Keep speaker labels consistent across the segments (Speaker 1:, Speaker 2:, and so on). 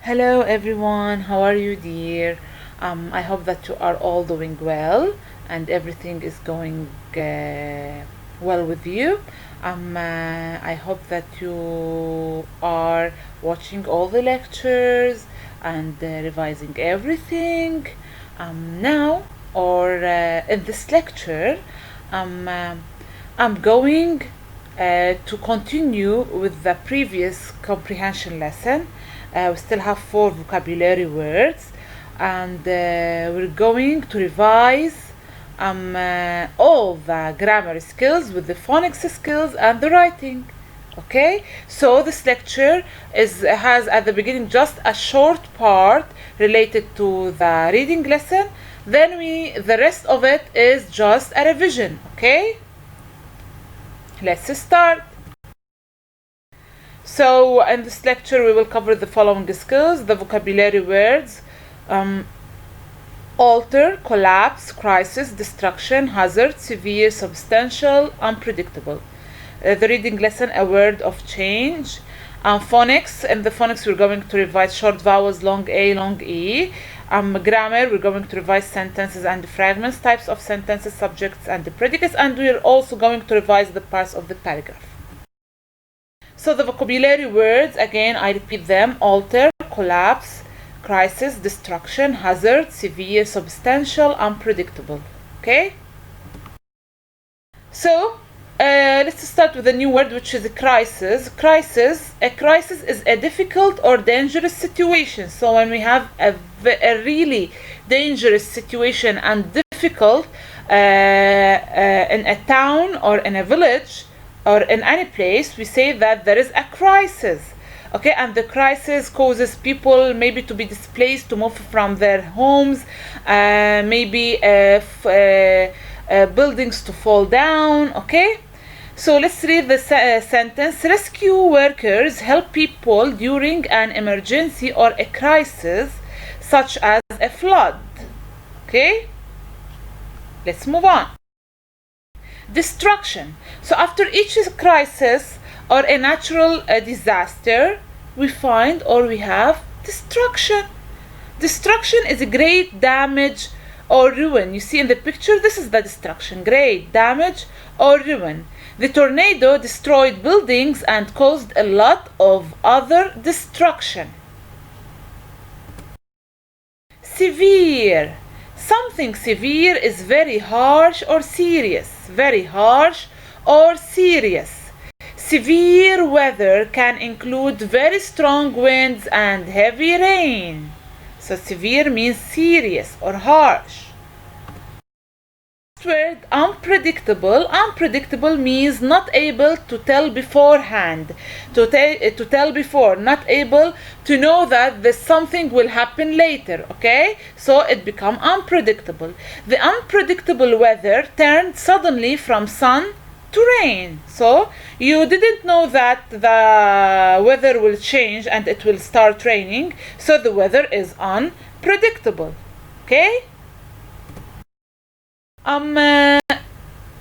Speaker 1: Hello everyone, how are you dear? I hope that you are all doing well and everything is going well with you. I hope that you are watching all the lectures and revising everything. Now or in this lecture, I'm going to continue with the previous comprehension lesson. We still have 4 vocabulary words, and we're going to revise all the grammar skills with the phonics skills and the writing. Okay, so this lecture has at the beginning just a short part related to the reading lesson. Then the rest of it is just a revision. Okay, let's start. So in this lecture we will cover the following skills: the vocabulary words: alter, collapse, crisis, destruction, hazard, severe, substantial, unpredictable. The reading lesson: a word of change. Phonics: in the phonics we're going to revise short vowels, long A, long E. Grammar: we're going to revise sentences and fragments, types of sentences, subjects and the predicates, and we're also going to revise the parts of the paragraph. So the vocabulary words, again I repeat them: alter, collapse, crisis, destruction, hazard, severe, substantial, unpredictable. Okay, so let's start with a new word, which is a crisis. A crisis is a difficult or dangerous situation. So when we have a really dangerous situation and difficult in a town or in a village or in any place, we say that there is a crisis. Okay, and the crisis causes people maybe to be displaced, to move from their homes, maybe buildings to fall down. Okay, so let's read the sentence. Rescue workers help people during an emergency or a crisis, such as a flood. Okay, let's move on. Destruction. So after each crisis or a natural disaster, we find or we have destruction. Destruction is a great damage or ruin. You see in the picture, this is the destruction: great damage or ruin. The tornado destroyed buildings and caused a lot of other destruction. Severe. Something severe is very harsh or serious. Very harsh or serious. Severe weather can include very strong winds and heavy rain. So severe means serious or harsh. Word unpredictable. Unpredictable means not able to tell beforehand, to tell before, not able to know that this something will happen later. Okay, so it become unpredictable. The unpredictable weather turned suddenly from sun to rain. So you didn't know that the weather will change and it will start raining, so the weather is unpredictable. Okay,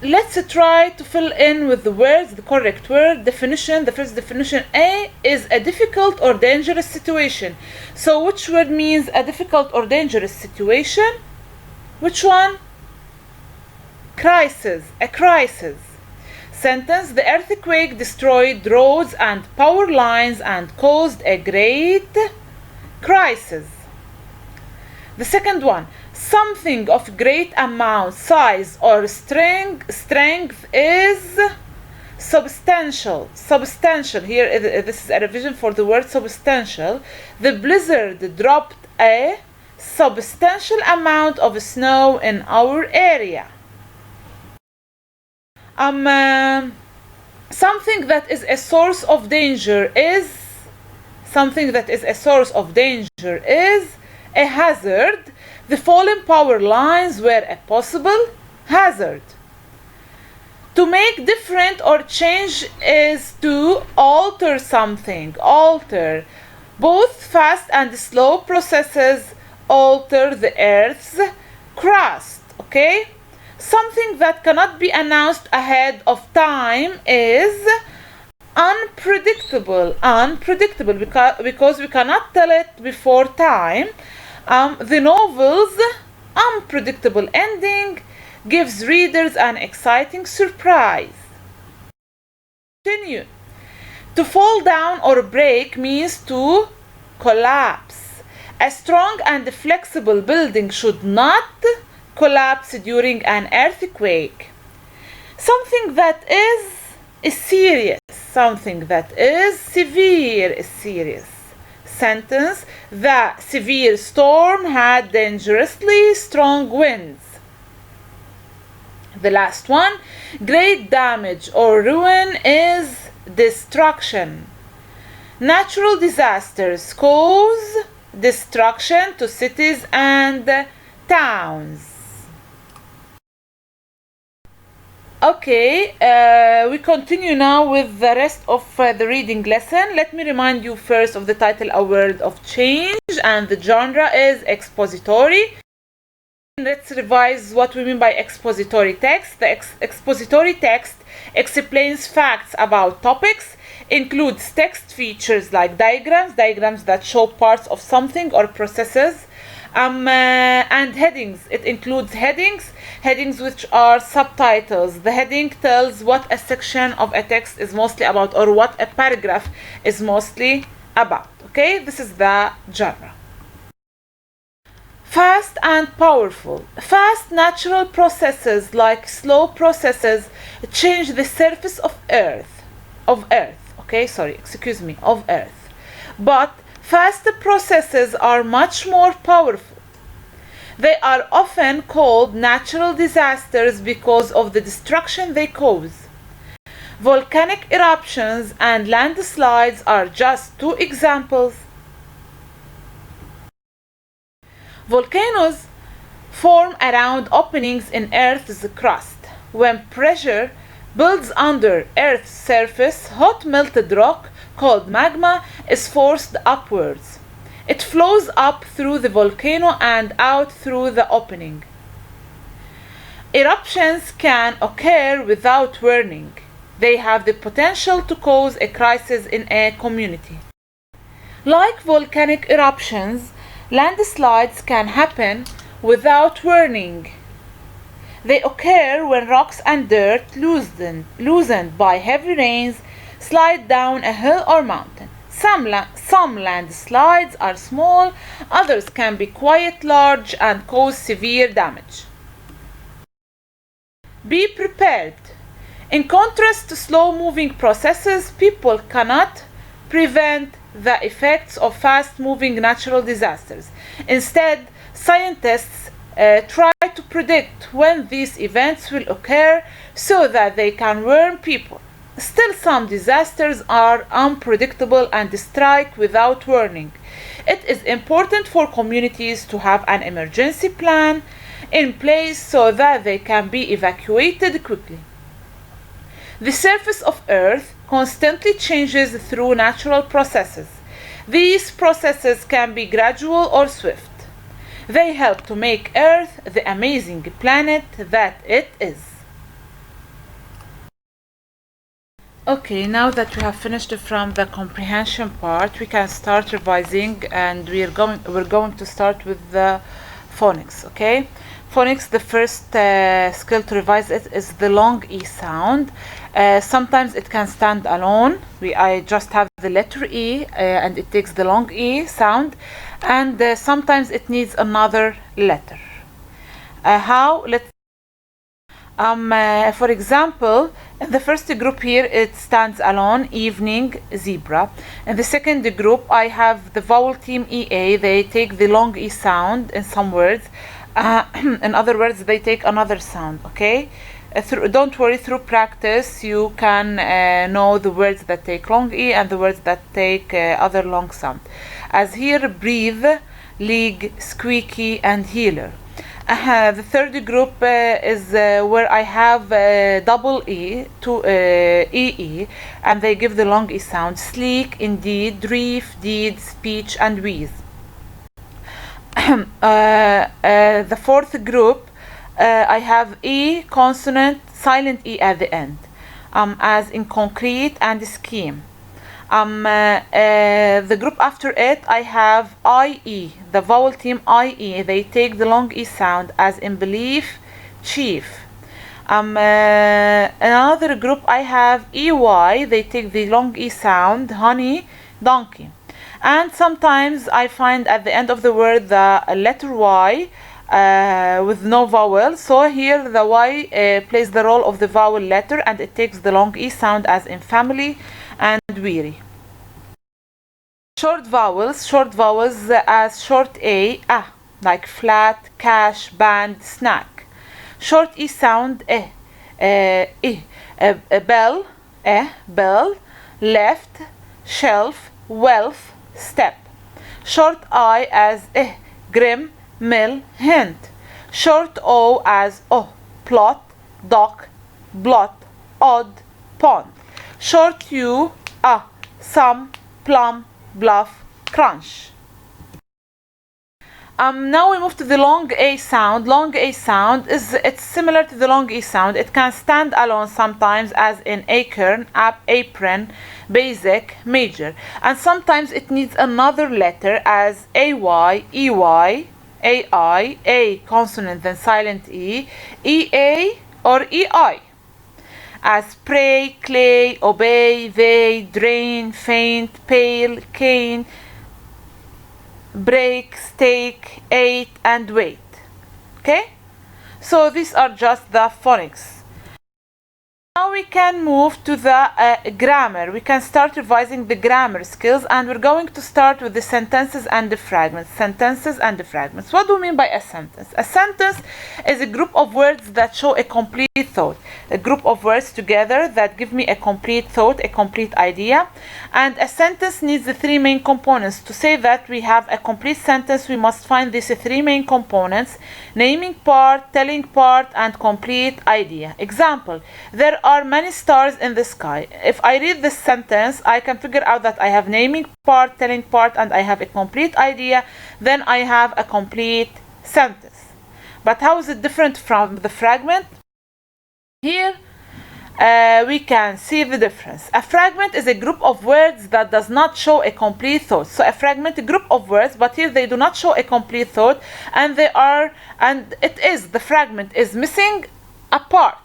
Speaker 1: let's try to fill in with the words, the correct word. Definition. The first definition: A is a difficult or dangerous situation. So which word means a difficult or dangerous situation? Which one? Crisis. A crisis. Sentence: the earthquake destroyed roads and power lines and caused a great crisis. The second one: something of great amount, size or strength is substantial. Substantial. Here this is a revision for the word substantial. The blizzard dropped a substantial amount of snow in our area. Something that is a source of danger is a hazard. The fallen power lines were a possible hazard. To make different or change is to alter something. Alter. Both fast and slow processes alter the earth's crust. Okay? Something that cannot be announced ahead of time is Unpredictable because we cannot tell it before time. The novel's unpredictable ending gives readers an exciting surprise. Continue. To fall down or break means to collapse. A strong and flexible building should not collapse during an earthquake. Something that is serious. Something that is severe is serious. Sentence: the severe storm had dangerously strong winds. The last one: great damage or ruin is destruction. Natural disasters cause destruction to cities and towns. Okay, we continue now with the rest of the reading lesson. Let me remind you first of the title, A World of Change, and the genre is expository. Let's revise what we mean by expository text. The expository text explains facts about topics, includes text features like diagrams that show parts of something or processes, and headings. It includes headings which are subtitles. The heading tells what a section of a text is mostly about, or what a paragraph is mostly about. Okay, this is the genre. Fast and powerful. Fast natural processes like slow processes change the surface of Earth. But fast processes are much more powerful. They are often called natural disasters because of the destruction they cause. Volcanic eruptions and landslides are just two examples. Volcanoes form around openings in Earth's crust. When pressure builds under Earth's surface, hot melted rock called magma is forced upwards. It flows up through the volcano and out through the opening. Eruptions can occur without warning. They have the potential to cause a crisis in a community. Like volcanic eruptions, landslides can happen without warning. They occur when rocks and dirt, loosened by heavy rains, slide down a hill or mountain. Some landslides are small, others can be quite large and cause severe damage. Be prepared. In contrast to slow-moving processes, people cannot prevent the effects of fast-moving natural disasters. Instead, scientists try to predict when these events will occur so that they can warn people. Still, some disasters are unpredictable and strike without warning. It is important for communities to have an emergency plan in place so that they can be evacuated quickly. The surface of Earth constantly changes through natural processes. These processes can be gradual or swift. They help to make Earth the amazing planet that it is. Okay, now that we have finished from the comprehension part, we can start revising, and we're going to start with the phonics. Okay, phonics. The first skill to revise it is the long E sound. Sometimes it can stand alone. I just have the letter E, and it takes the long E sound, and sometimes it needs another letter. How? Let's. For example, in the first group here, it stands alone, evening, zebra. In the second group, I have the vowel team EA. They take the long E sound in some words. In other words, they take another sound, okay? Don't worry, through practice, you can know the words that take long E and the words that take other long sound. As here, breathe, league, squeaky, and healer. The third group is where I have double E to EE, and they give the long E sound. Sleek, indeed, reef, deed, speech, and wheeze. The fourth group, I have E consonant, silent E at the end. as in concrete and scheme. The group after it, I have IE, the vowel team IE. They take the long E sound as in belief, chief. Another group I have EY. They take the long E sound, honey, donkey. And sometimes I find at the end of the word the letter Y with no vowel. So here the Y plays the role of the vowel letter and it takes the long E sound as in family and weary. Short vowels as short A, like flat, cash, band, snack. Short E sound, bell, bell, left, shelf, wealth, step. Short I as grim, mill, hint. Short O as plot, dock, blot, odd, pond. Short U, some, plum, bluff, crunch. Now we move to the long A sound. Long A sound it's similar to the long E sound. It can stand alone sometimes as in acorn, apron, basic, major. And sometimes it needs another letter as AY, EY, AI, A consonant then silent E, EA or EI. As pray, clay, obey, they, drain, faint, pale, cane, break, stake, ate, and wait. Okay? So these are just the phonics. Now we can move to the grammar. We can start revising the grammar skills and we're going to start with the sentences and the fragments. Sentences and the fragments. What do we mean by a sentence? A sentence is a group of words that show a complete thought. A group of words together that give me a complete thought, a complete idea. And a sentence needs the three main components. To say that we have a complete sentence, we must find these three main components: naming part, telling part, and complete idea. Example: there are many stars in the sky. If I read this sentence, I can figure out that I have naming part, telling part, and I have a complete idea. Then I have a complete sentence. But how is it different from the fragment? Here we can see the difference. A fragment is a group of words that does not show a complete thought. So a fragment, a group of words, but here they do not show a complete thought, and the fragment is missing a part.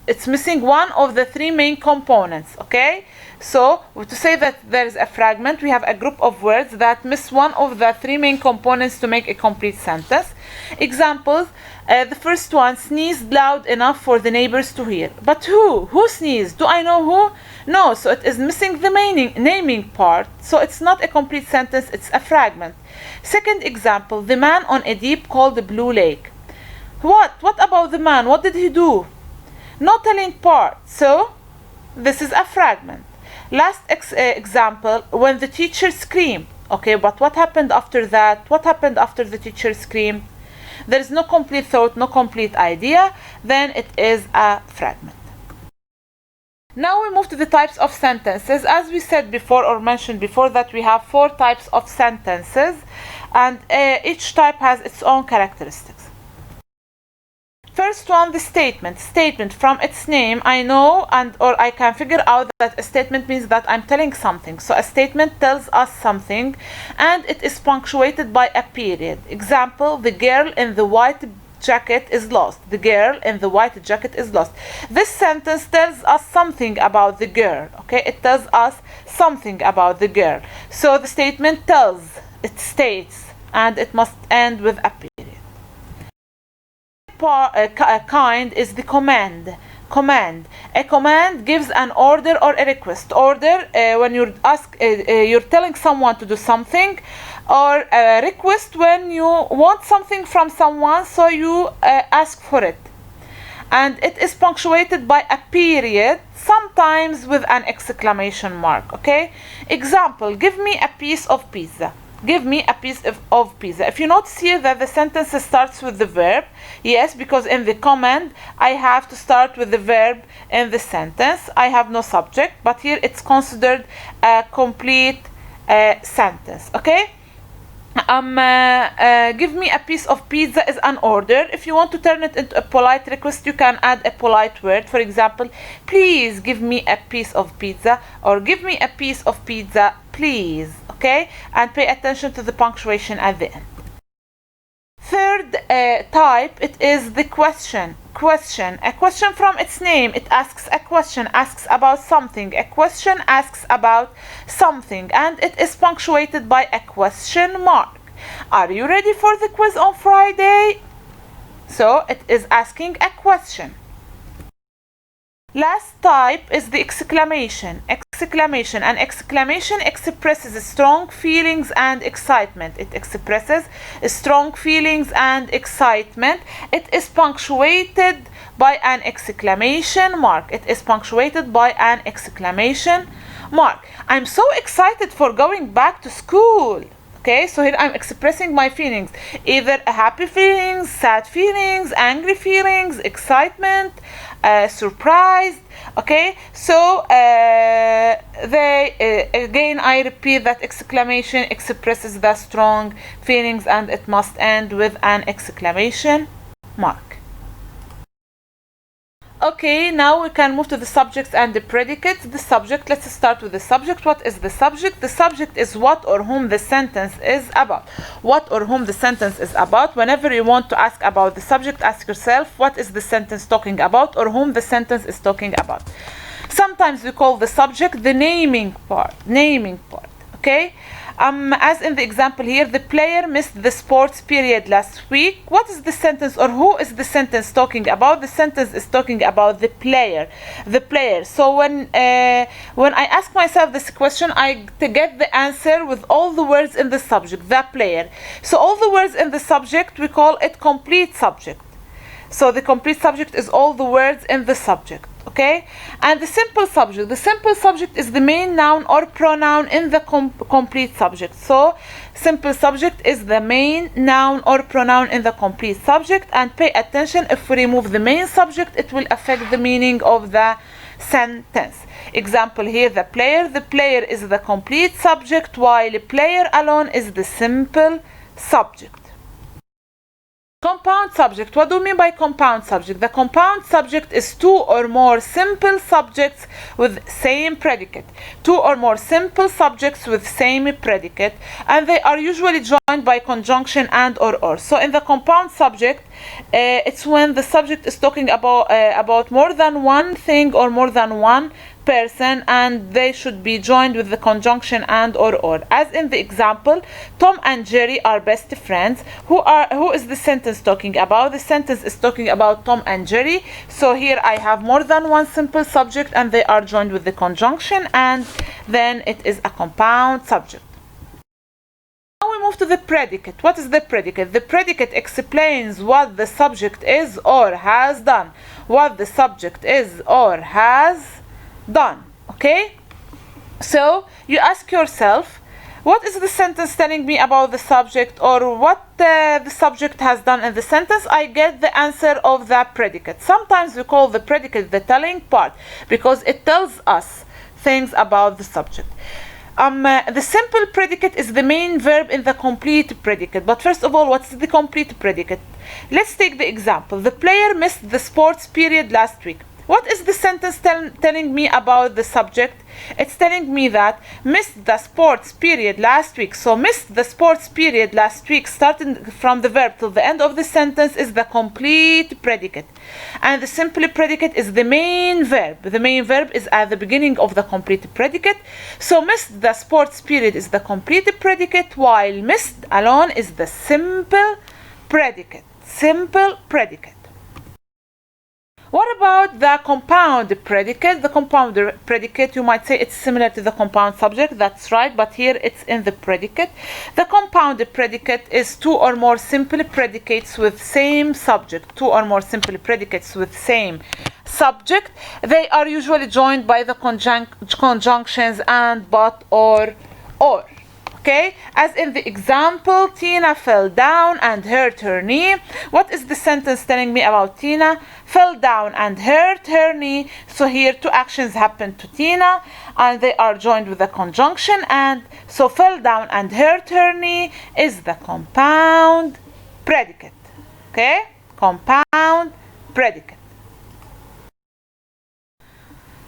Speaker 1: It's missing one of the three main components. Okay, so to say that there is a fragment, we have a group of words that miss one of the three main components to make a complete sentence. Examples: the first one, sneezed loud enough for the neighbors to hear. But who sneezed? Do I know who? No, so it is missing the naming part, so it's not a complete sentence, it's a fragment. Second example: the man on a deep cold blue lake. What about the man? What did he do? No telling part, so this is a fragment. Last example: when the teacher screamed. Okay, but what happened after that? What happened after the teacher screamed? There is no complete thought, no complete idea, then it is a fragment. Now we move to the types of sentences. As we said before or mentioned before, that we have 4 types of sentences, and each type has its own characteristics. First one, the statement. Statement, from its name, I know or I can figure out that a statement means that I'm telling something. So a statement tells us something, and it is punctuated by a period. Example: the girl in the white jacket is lost. The girl in the white jacket is lost. This sentence tells us something about the girl. Okay, it tells us something about the girl. So the statement it states, and it must end with a period. Kind is the command. A command gives an order or a request. Order when you're telling someone to do something, or a request when you want something from someone, so you ask for it. And it is punctuated by a period, sometimes with an exclamation mark. Okay, example: give me a piece of pizza. Give me a piece of pizza. If you notice here that the sentence starts with the verb, yes, because in the command I have to start with the verb in the sentence. I have no subject, but here it's considered a complete sentence. Okay, Give me a piece of pizza is an order. If you want to turn it into a polite request, you can add a polite word. For example, please give me a piece of pizza, or give me a piece of pizza, please. Okay, and pay attention to the punctuation at the end. Third type, it is the question. A question from its name, it asks a question, asks about something. A question asks about something, and it is punctuated by a question mark. Are you ready for the quiz on Friday? So it is asking a question. Last type is the exclamation. An exclamation expresses strong feelings and excitement. It expresses strong feelings and excitement. It is punctuated by an exclamation mark. I'm so excited for going back to school. Okay, so here I'm expressing my feelings, either happy feelings, sad feelings, angry feelings, excitement, surprised. Okay, so again I repeat that exclamation expresses the strong feelings and it must end with an exclamation mark. Okay, now we can move to the subjects and the predicates. The subject, let's start with the subject. What is the subject? The subject is what or whom the sentence is about. Whenever you want to ask about the subject, ask yourself, what is the sentence talking about, or whom the sentence is talking about. Sometimes we call the subject the naming part. Okay, as in the example here, the player missed the sports period last week. What is the sentence, or who is the sentence talking about? The sentence is talking about the player. So when I ask myself this question, I get the answer with all the words in the subject, the player. So all the words in the subject, we call it complete subject. So the complete subject is all the words in the subject. Okay, and the simple subject is the main noun or pronoun in the complete subject. So simple subject is the main noun or pronoun in the complete subject, and pay attention, if we remove the main subject, it will affect the meaning of the sentence. Example here, the player is the complete subject, while player alone is the simple subject. Compound subject. What do we mean by compound subject? The compound subject is two or more simple subjects with same predicate. And they are usually joined by conjunction and or. So in the compound subject, it's when the subject is talking about more than one thing or more than one person, and they should be joined with the conjunction and or. As in the example, Tom and Jerry are best friends. Who is the sentence talking about? The sentence is talking about Tom and Jerry. So here I have more than one simple subject, and they are joined with the conjunction, and then it is a compound subject. Now we move to the predicate. What is the predicate? The predicate explains what the subject is or has done. Okay, so you ask yourself, what is the sentence telling me about the subject, or what the subject has done in the sentence? I get the answer of the predicate. Sometimes we call the predicate the telling part because it tells us things about the subject. The simple predicate is the main verb in the complete predicate. But first of all, what's the complete predicate? Let's take the example. The player missed the sports period last week. What is the sentence telling me about the subject? It's telling me that missed the sports period last week. So missed the sports period last week, starting from the verb till the end of the sentence, is the complete predicate. And the simple predicate is the main verb. The main verb is at the beginning of the complete predicate. So missed the sports period is the complete predicate, while missed alone is the simple predicate. What about the compound predicate? The compound predicate, you might say it's similar to the compound subject. That's right, but here it's in the predicate. The compound predicate is two or more simple predicates with same subject. They are usually joined by the conjunctions and, but, or. Okay, as in the example, Tina fell down and hurt her knee. What is the sentence telling me about Tina? Fell down and hurt her knee. So here two actions happened to Tina and they are joined with a conjunction, and so fell down and hurt her knee is the compound predicate. Okay, compound predicate.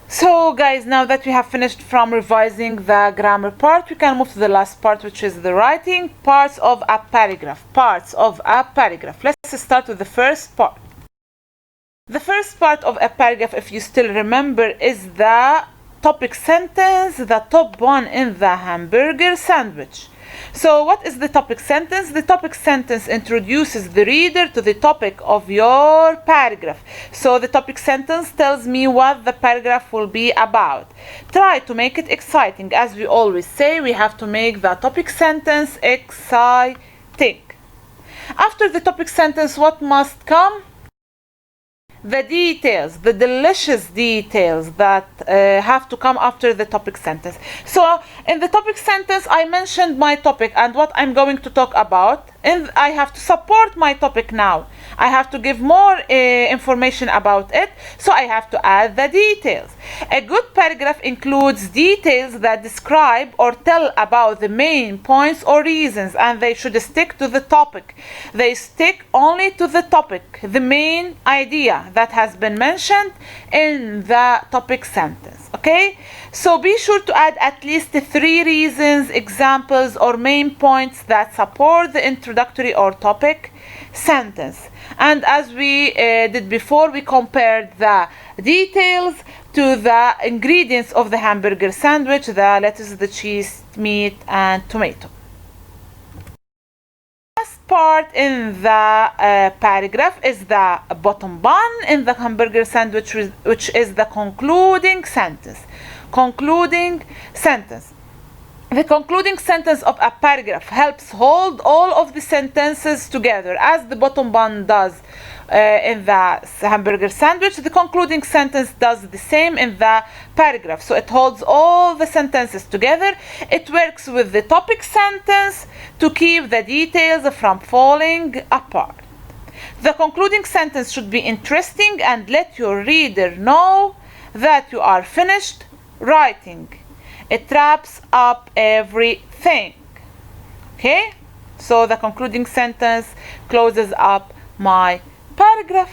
Speaker 1: So guys, now that we have finished from revising the grammar part, we can move to the last part, which is the writing parts of a paragraph. Parts of a paragraph. Let's start with the first part. The first part of a paragraph, if you still remember, is the topic sentence, the top one in the hamburger sandwich. So what is the topic sentence? The topic sentence introduces the reader to the topic of your paragraph. So the topic sentence tells me what the paragraph will be about. Try to make it exciting. As we always say, we have to make the topic sentence exciting. After the topic sentence, what must come? The details, the delicious details that have to come after the topic sentence. So in the topic sentence, I mentioned my topic and what I'm going to talk about, and I have to support my topic now. I have to give more information about it, so I have to add the details. A good paragraph includes details that describe or tell about the main points or reasons, and they should stick to the topic. They stick only to the topic, the main idea that has been mentioned in the topic sentence. Okay, so be sure to add at least 3 reasons, examples, or main points that support the introductory or topic sentence. And as we did before, we compared the details to the ingredients of the hamburger sandwich: the lettuce, the cheese, meat, and tomato. Part in the paragraph is the bottom bun in the hamburger sandwich, which is the concluding sentence. Concluding sentence. The concluding sentence of a paragraph helps hold all of the sentences together, as the bottom bun does in the hamburger sandwich. The concluding sentence does the same in the paragraph, so it holds all the sentences together. It works with the topic sentence to keep the details from falling apart. The concluding sentence should be interesting and let your reader know that you are finished writing. It wraps up everything. Okay, so the concluding sentence closes up my paragraph.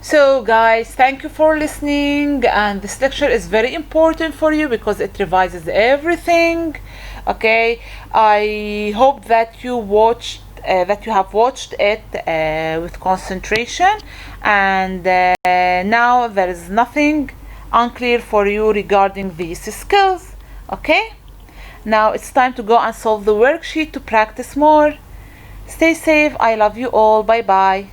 Speaker 1: So guys, thank you for listening, and this lecture is very important for you because it revises everything. Okay, I hope that you have watched it with concentration, and now there is nothing unclear for you regarding these skills. Okay, now it's time to go and solve the worksheet to practice more. Stay safe. I love you all. Bye bye.